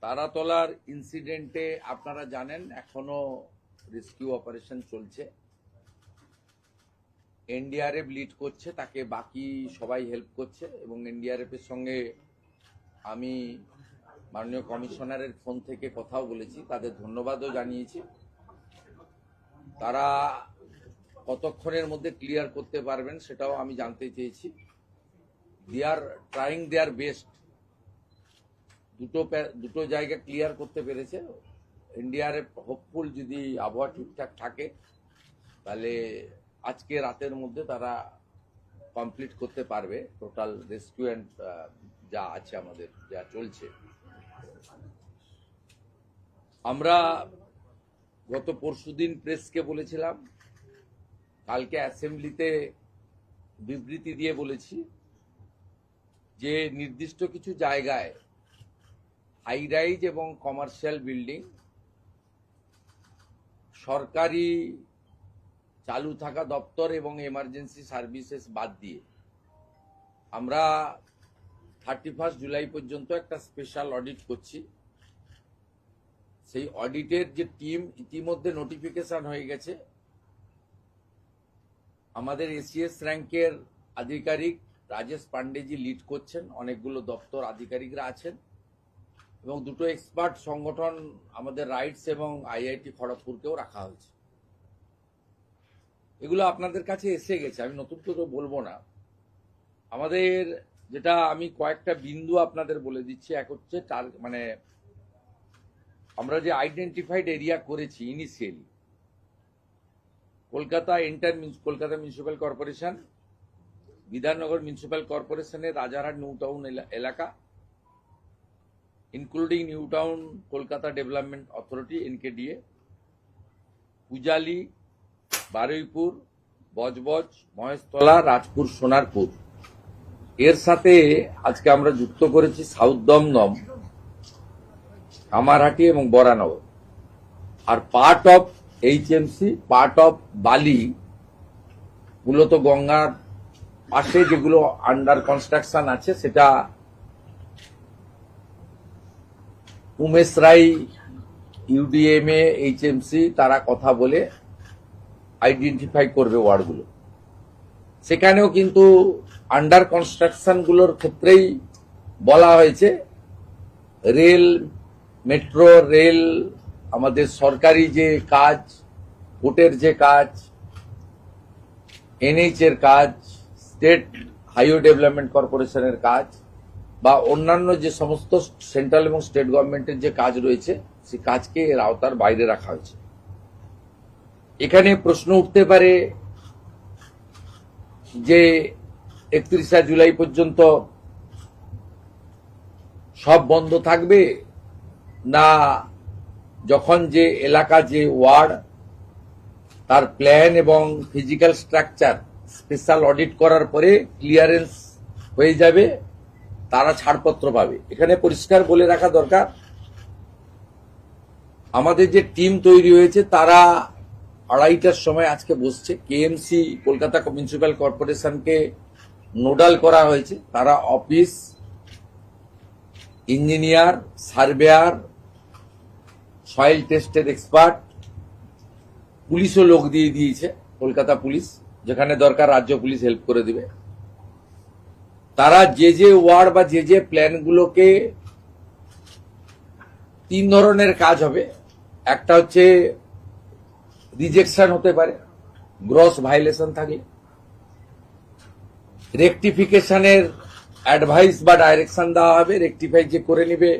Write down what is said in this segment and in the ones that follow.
তারাতলার ইনসিডেন্টে আপনারা জানেন এখনো রেস্কিউ অপারেশন চলছে। এনডিআরএফ লিড করছে, তাকে বাকি সবাই হেল্প করছে এবং এনডিআরএফ এর সঙ্গে আমি মাননীয় কমিশনারের ফোন থেকে কথাও বলেছি, তাদের ধন্যবাদও জানিয়েছি। তারা কতক্ষণের মধ্যে ক্লিয়ার করতে পারবেন সেটাও আমি জানতে চেয়েছি। দে আর ট্রাইং দেয়ার বেস্ট। দুটো জায়গা ক্লিয়ার করতে পেরেছে। এনডিআরএফ হোপফুল, যদি আবহাওয়া ঠিকঠাক থাকে তাহলে আজকে রাতের মধ্যে তারা কমপ্লিট করতে পারবে টোটাল রেস্কিউ অ্যান্ড যা আছে আমাদের যা চলছে। আমরা গত পরশুদিন প্রেসকে বলেছিলাম, কালকে অ্যাসেম্বলিতে বিবৃতি দিয়ে বলেছি যে নির্দিষ্ট কিছু জায়গায় হাই রাইজ এবং কমার্শিয়াল বিল্ডিং সরকারি চালু থাকা দপ্তর এবং এমার্জেন্সি সার্ভিসেস বাদ দিয়ে আমরা 31 জুলাই পর্যন্ত একটা স্পেশাল অডিট করছি। সেই অডিটের যে টিম ইতিমধ্যে নোটিফিকেশন হয়ে গেছে। আমাদের এসিএস র্যাঙ্কের আধিকারিক রাজেশ পান্ডেজি লিড করছেন, অনেকগুলো দপ্তর আধিকারিকরা আছেন এবং দুটো এক্সপার্ট সংগঠন আমাদের রাইটস এবং আইআইটি খড়গপুরকেও রাখা হয়েছে। এগুলো আপনাদের কাছে এসে গেছে, আমি নতুন করে বলবো না। আমাদের যেটা আমি কয়েকটা বিন্দু আপনাদের বলে দিচ্ছি। এক হচ্ছে আমরা যে আইডেন্টিফাইড এরিয়া করেছি initially, Kolkata municipal corporation, Bidhannagar municipal কর্পোরেশনের রাজারহাট নিউ টাউন এলাকা, including new town Kolkata development authority NKDA, Pujali, Baruipur, Budge Budge, Maheshtala, Rajpur, Sonarpur. এর সাথে আজকে আমরা যুক্ত করেছি সাউথ দমদম, কামারহাটি এবং বরানগর। আর part of HMC, part of Bally, মূলত গঙ্গার পাশে যেগুলো আন্ডার কনস্ট্রাকশন আছে, সেটা উমেশ রাই, ইউডিএমএ, এইচএমসি তারা কথা বলে আইডেন্টিফাই করবে ওয়ার্ডগুলো। সেখানেও কিন্তু আন্ডার কনস্ট্রাকশন গুলোর ক্ষেত্রেই বলা হয়েছে রেল, মেট্রো রেল, আমাদের সরকারি যে কাজ, কোর্টের যে কাজ, এনএইচ এর কাজ, স্টেট হাইওয়ে ডেভেলপমেন্ট কর্পোরেশনের কাজ বা অন্যান্য যে সমস্ত সেন্ট্রাল এবং স্টেট গভর্নমেন্টের যে কাজ রয়েছে, সেই কাজকে এর আওতার বাইরে রাখা হয়েছে। এখানে প্রশ্ন উঠতে পারে যে 31 জুলাই পর্যন্ত সব বন্ধ থাকবে, না যখন যে এলাকা, যে ওয়ার্ড, তার প্ল্যান এবং ফিজিক্যাল স্ট্রাকচার স্পেশাল অডিট করার পরে ক্লিয়ারেন্স হয়ে যাবে, তারা ছাড়পত্র পাবে। এখানে পরিষ্কার বলে রাখা দরকার, আমাদের যে টিম তৈরি হয়েছে তারা 2:30টার সময় আজকে বসছে। কেএমসি, কলকাতা মিউনিসিপ্যাল কর্পোরেশনকে নোডাল করা হয়েছে। তারা অফিস, ইঞ্জিনিয়ার, সার্ভেয়ার, সয়েল টেস্টের এক্সপার্ট, পুলিশও লোক দিয়ে দিয়েছে, কলকাতা পুলিশ, যেখানে দরকার রাজ্য পুলিশ হেল্প করে দিবে। তারা যে যে ওয়ার্ড বা যে যে প্ল্যানগুলোকে, 3 ধরনের কাজ হবে। একটা হচ্ছে রিজেকশন হতে পারে, গ্রস ভায়োলেশন থাকলে, রেকটিফিকেশনের অ্যাডভাইস বা ডাইরেকশন দেওয়া হবে, রেকটিফাই যে করে নিবে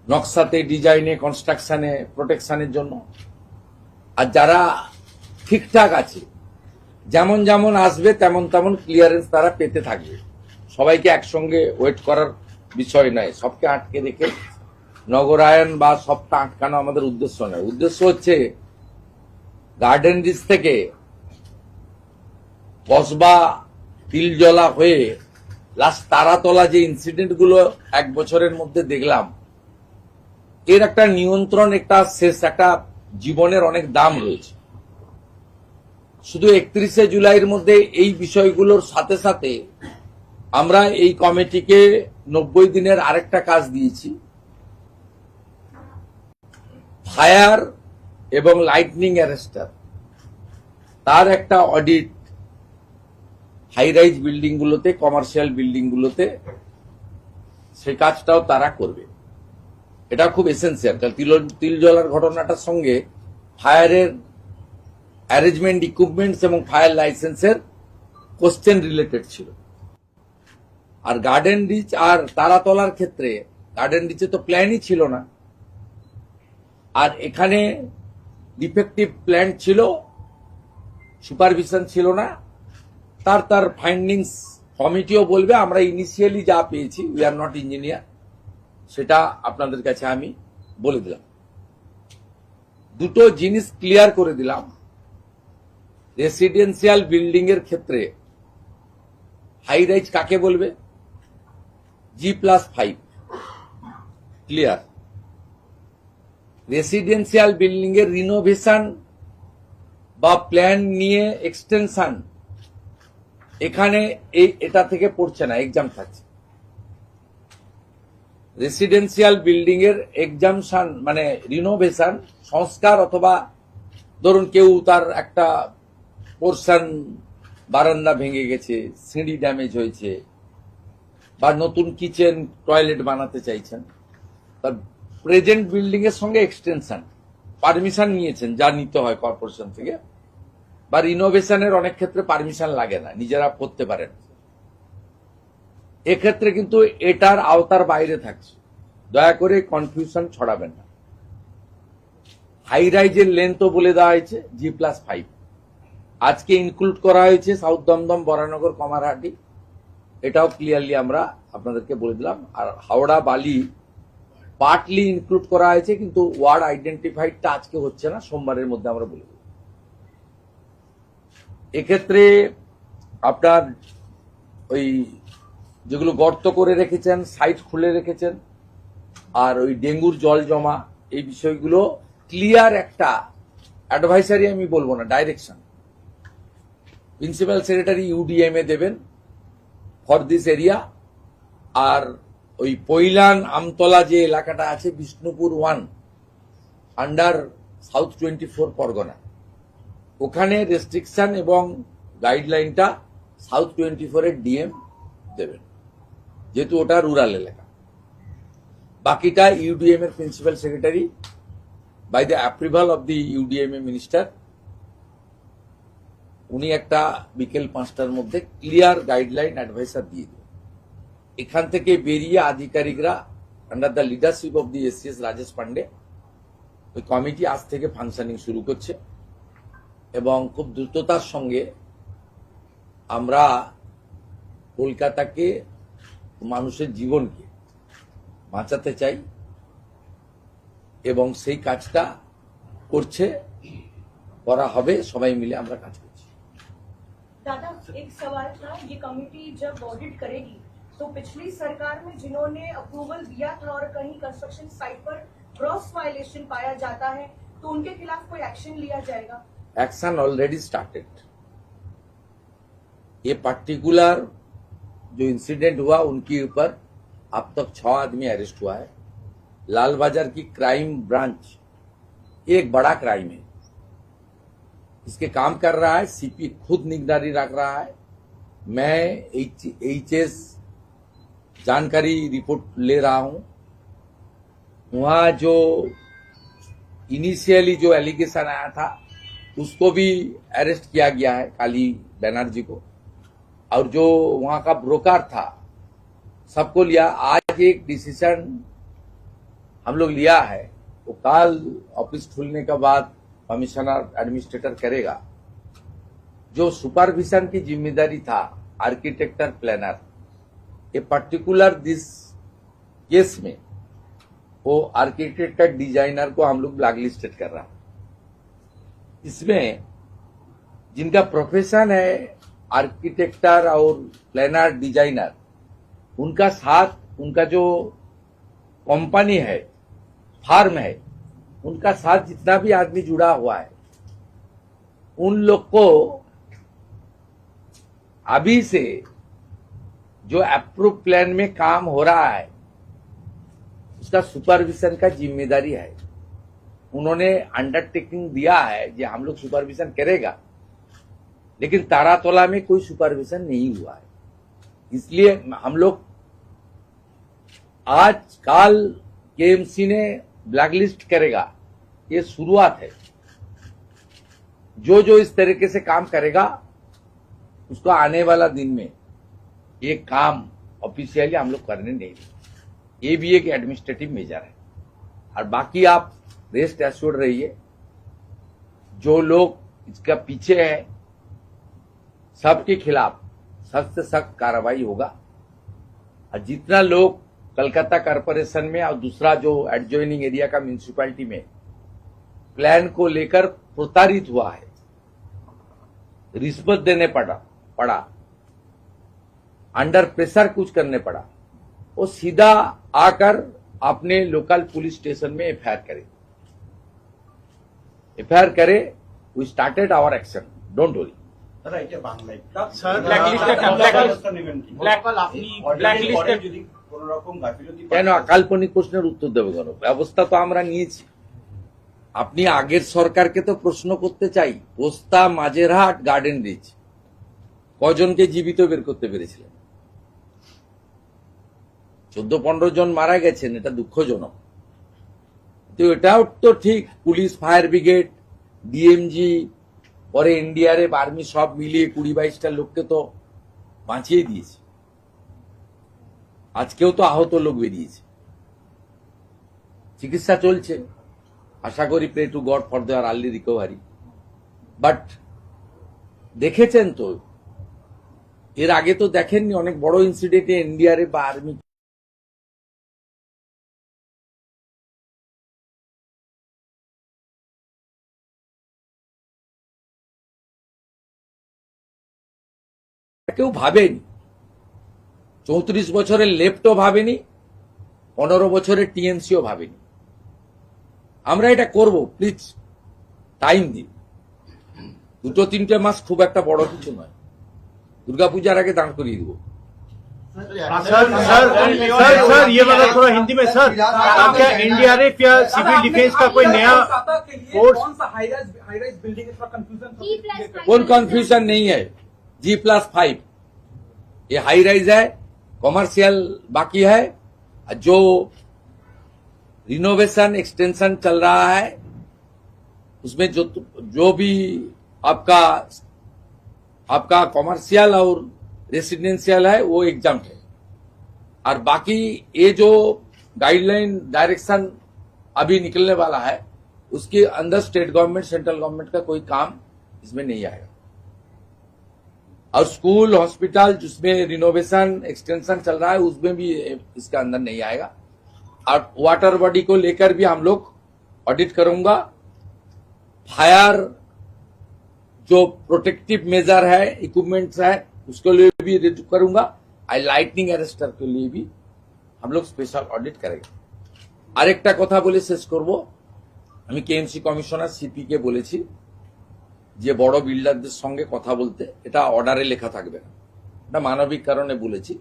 নকশাতে, ডিজাইনে, কনস্ট্রাকশনে, প্রোটেকশনের জন্য। আর যারা ঠিকঠাক আছে, যেমন যেমন আসবে তেমন তেমন ক্লিয়ারেন্স তারা পেতে থাকবে। সবাইকে একসঙ্গে ওয়েট করার বিষয় নয়, সবকে আটকে রেখে নগরায়ন বা সবটা আটকানো আমাদের উদ্দেশ্য নয়। উদ্দেশ্য হচ্ছে গার্ডেন রিচ থেকে কসবা, তিলজলা হয়ে লাস্ট তারাতলা যে ইনসিডেন্ট গুলো 1 বছরের মধ্যে দেখলাম, এর একটা নিয়ন্ত্রণ, একটা শেষ, একটা জীবনের অনেক দাম রয়েছে। শুধু 31 জুলাইয়ের মধ্যে এই বিষয়গুলোর সাথে সাথে আমরা এই কমিটিকে 90 দিনের আরেকটা কাজ দিয়েছি। ফায়ার এবং লাইটনিং অ্যারেস্টার তার একটা অডিট হাই রাইজ বিল্ডিং গুলোতে, কমার্শিয়াল বিল্ডিং গুলোতে সেই কাজটাও তারা করবে। এটা খুব এসেন্সিয়াল, কারণ তিল জ্বলার ঘটনাটার সঙ্গে ফায়ারের অ্যারেঞ্জমেন্ট, ইকুইপমেন্টস এবং ফায়ার লাইসেন্সের কোশ্চেন রিলেটেড ছিল। আর গার্ডেন রিচ আর তারাতলার ক্ষেত্রে গার্ডেন রিচে তো প্ল্যানই ছিল না, আর এখানে ডিফেক্টিভ প্ল্যান ছিল, সুপারভিশন ছিল না। তার ফাইন্ডিংস কমিটিও বলবে। আমরা ইনিশিয়ালি যা পেয়েছি, উই আর নট ইঞ্জিনিয়ার, সেটা আপনাদের কাছে আমি বলে দিলাম। দুটো জিনিস ক্লিয়ার করে দিলাম। রেসিডেন্সিয়াল বিল্ডিং এর ক্ষেত্রে হাই রাইজ কাকে বলবে? G+5 clear. রেসিডেন্সিয়াল বিল্ডিং এর রিনোভেশন বা প্ল্যান নিয়ে এক্সটেনশন এখানে এটা থেকে পড়ছে না, এক্সাম থাকছে। রেসিডেন্সিয়াল বিল্ডিং এর এক্সামশন মানে রিনোভেশন, সংস্কার, অথবা ধরুন কেউ তার একটা পোর্শন বারান্দা ভেঙে গেছে, সিঁড়ি ড্যামেজ হয়েছে, বা নতুন কিচেন টয়লেট বানাতে চাইছেন, তার প্রেজেন্ট বিল্ডিং এর সঙ্গে এক্সটেনশন পারমিশন নিয়েছেন, যা নিতে হয় কর্পোরেশন থেকে, বা রিনোভেশনের অনেক ক্ষেত্রে পারমিশন লাগে না, নিজেরা করতে পারেন। এক্ষেত্রে কিন্তু এটার আওতার বাইরে থাকছে, দয়া করে কনফিউশন ছড়াবেন না। হাই রাইজের লেন্থও বলে দেওয়া হয়েছে G+5, আজকে ইনক্লুড করা হয়েছে সাউথ দমদম, বরানগর, কমারহাটি, এটাও ক্লিয়ারলি আমরা আপনাদেরকে বলে দিলাম। আর হাওড়া, বালি পার্টলি ইনক্লুড করা হয়েছে, কিন্তু ওয়ার্ড আইডেন্টিফাইডটা আজকে হচ্ছে না, সোমবারের মধ্যে আমরা বলে দেব। এক্ষেত্রে আপনার ওই যেগুলো গর্ত করে রেখেছেন, সাইট খুলে রেখেছেন, আর ওই ডেঙ্গুর জল জমা, এই বিষয়গুলো ক্লিয়ার একটা অ্যাডভাইসারি, আমি বলবো না, ডাইরেকশন প্রিন্সিপাল সেক্রেটারি ইউডিএম এ দেবেন ফর দিস এরিয়া। আর ওই পৈলান, আমতলা যে এলাকাটা আছে, বিষ্ণুপুর 1 আন্ডার সাউথ 24 পরগনা, ওখানে রেস্ট্রিকশন এবং গাইডলাইনটা সাউথ 24 এর ডিএম দেবেন, যেহেতু ওটা রুরাল এলাকা। বাকিটা ইউডিএম এর principal secretary by the approval of the UDMA minister, উনি একটা বিকেল 5টার মধ্যে ক্লিয়ার গাইডলাইন অ্যাডভাইসার দিয়ে দেবেন। এখান থেকে বেরিয়ে আধিকারিকরা under the leadership of the SCS Rajesh Pandey, ওই কমিটি আজ থেকে ফাংশনিং শুরু করছে, এবং খুব দ্রুততার সঙ্গে আমরা কলকাতাকে, মানুষের জীবনকে বাঁচাতে চাই, এবং সেই কাজটা করছে, করা হবে, সবাই মিলে আমরা কাজ করছি। दादा एक सवाल था, ये कमेटी जब ऑडिट करेगी तो पिछली सरकार में जिन्होंने अप्रूवल दिया था और कहीं कंस्ट्रक्शन साइट पर ग्रॉस वायलेशन पाया जाता है तो उनके खिलाफ कोई एक्शन लिया जाएगा? Action already started. ये पर्टिकुलर जो इंसिडेंट हुआ उनके ऊपर अब तक 6 आदमी अरेस्ट हुआ है। लाल बाजार की क्राइम ब्रांच ये एक बड़ा क्राइम है, इसके काम कर रहा है, सीपी खुद निगरानी रख रहा है। मैं एचएस जानकारी रिपोर्ट ले रहा हूं। वहां जो इनिशियली जो एलिगेशन आया था उसको भी अरेस्ट किया गया है, काली बनर्जी को, और जो वहां का ब्रोकर था सबको लिया। आज एक डिसीजन हम लोग लिया है, वो कल ऑफिस खुलने के बाद कमिश्नर एडमिनिस्ट्रेटर करेगा। जो सुपरविजन की जिम्मेदारी था आर्किटेक्टर प्लानर, ये पर्टिकुलर दिस केस में वो आर्किटेक्टर डिजाइनर को हम लोग ब्लैकलिस्टेड कर रहा है। इसमें जिनका प्रोफेशन है आर्किटेक्टर और प्लानर डिजाइनर, उनका साथ, उनका जो कंपनी है, फार्म है, उनका साथ जितना भी आदमी जुड़ा हुआ है, उन लोग को अभी से जो अप्रूव प्लान में काम हो रहा है उसका सुपरविजन का जिम्मेदारी है। उन्होंने अंडरटेकिंग दिया है कि हम लोग सुपरविजन करेगा, लेकिन तारातोला में कोई सुपरविजन नहीं हुआ है। इसलिए हम लोग आज काल केएमसी ने ब्लैकलिस्ट करेगा, ये शुरुआत है। जो जो इस तरीके से काम करेगा उसको आने वाला दिन में ये काम ऑफिशियली हम लोग करने नहीं देंगे। ये भी एक एडमिनिस्ट्रेटिव मेजर है। और बाकी आप रेस्ट एश्योर्ड रहिए, जो लोग इसका पीछे है सबके खिलाफ सख्त से सख्त कार्रवाई होगा। और जितना लोग कलकत्ता कॉरपोरेशन में और दूसरा जो एडजॉइनिंग एरिया का म्यूनिसिपैलिटी में प्लान को लेकर प्रताड़ित हुआ है, रिश्वत देने पड़ा, अंडर प्रेशर कुछ करने पड़ा, वो सीधा आकर अपने लोकल पुलिस स्टेशन में एफआईआर करे। We started our action, don't worry. কেন আকাল্পনিক প্রশ্নের উত্তর দেবো কেন? ব্যবস্থা তো আমরা নিয়েছি। আপনি আগের সরকারকে তো প্রশ্ন করতে চাই, পোস্তা, মাঝেরহাট, গার্ডেন রিচ কজনকে জীবিত বের করতে পেরেছিলেন? 14-15 জন মারা গেছেন, এটা দুঃখজনক। তো এটাও তো ঠিক, পুলিশ, ফায়ার ব্রিগেড, ডিএমজি, পরে এনডিআরএফ, আর্মি সব মিলিয়ে 20-22টা লোককে তো বাঁচিয়ে দিয়েছে। আজকেও তো আহত লোক বেরিয়েছে, চিকিৎসা চলছে। আশা করি pray to God for their early recovery. But দেখেছেন তো, এর আগে তো দেখেননি অনেক বড় ইনসিডেন্টে এনডিআরএফ বা আর্মি কেউ ভাবেনি। 34 বছরের লেফটও ভাবেনি, 15 বছরের টিএমসিও ভাবেনি। আমরা এটা করব, প্লিজ টাইম দিন। 2-3 মাস খুব একটা বড় কিছু নয়, দুর্গাপূজার আগে দাঁড় করিয়ে দেবো। सर ये वाला थोड़ा हिंदी में सर, क्या एनडीआरएफ या सिविल डिफेंस का कोई नया फोर्स? कोई कंफ्यूजन नहीं है। G+5 ये हाई राइज है, कॉमर्शियल बाकी है। जो रिनोवेशन एक्सटेंशन चल रहा है उसमें जो भी आपका कॉमर्शियल और रेसिडेंशियल है वो एग्जाम है। और बाकी ये जो गाइडलाइन डायरेक्शन अभी निकलने वाला है उसके अंदर स्टेट गवर्नमेंट, सेंट्रल गवर्नमेंट का कोई काम इसमें नहीं आएगा। और स्कूल, हॉस्पिटल जिसमें रिनोवेशन एक्सटेंशन चल रहा है उसमें भी इसका अंदर नहीं आएगा। और वाटर बॉडी को लेकर भी हम लोग ऑडिट करूंगा। फायर जो प्रोटेक्टिव मेजर है, इक्विपमेंट्स है, उसके लिए भी रिव्यू करूंगा। और लाइटनिंग अरेस्टर के लिए भी हम लोग स्पेशल ऑडिट करेंगे। আরেকটা কথা বলে শেষ করব। আমি কেএমসি কমিশনার সিপি কে বলেছি যে বড় বিল্ডারদের সঙ্গে কথা বলতে, এটা অর্ডারে লেখা থাকবে না, এটা মানবিক কারণে বলেছি।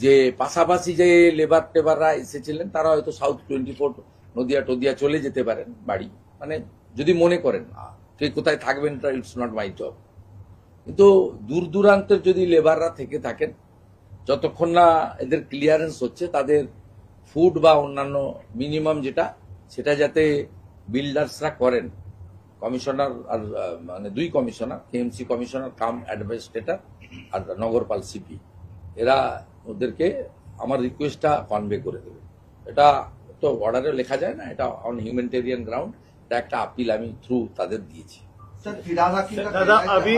যে পাশাপাশি যে লেবাররা এসেছিলেন তারা হয়তো সাউথ 24 নদিয়া চলে যেতে পারেন বাড়ি, মানে যদি মনে করেন কে কোথায় থাকবেন, ইটস নট মাই জব। কিন্তু দূর দূরান্তের যদি লেবাররা থেকে থাকেন, যতক্ষণ না এদের ক্লিয়ারেন্স হচ্ছে তাদের ফুড বা অন্যান্য মিনিমাম যেটা, সেটা যাতে বিল্ডার্সরা করেন। কমিশনার আর মানে 2 কমিশনার, কেএমসি কমিশনার কাম অ্যাডমিনিস্ট্রেটর আর নগরপাল সিপি, এরা ওদেরকে আমার রিকোয়েস্টটা কনভে করে দেবে। এটা তো অর্ডারে লেখা যায় না, এটা অন হিউম্যানিটেরিয়ান গ্রাউন্ড, এটা একটা আপিল আমি থ্রু তাদের দিয়েছি। दादा अभी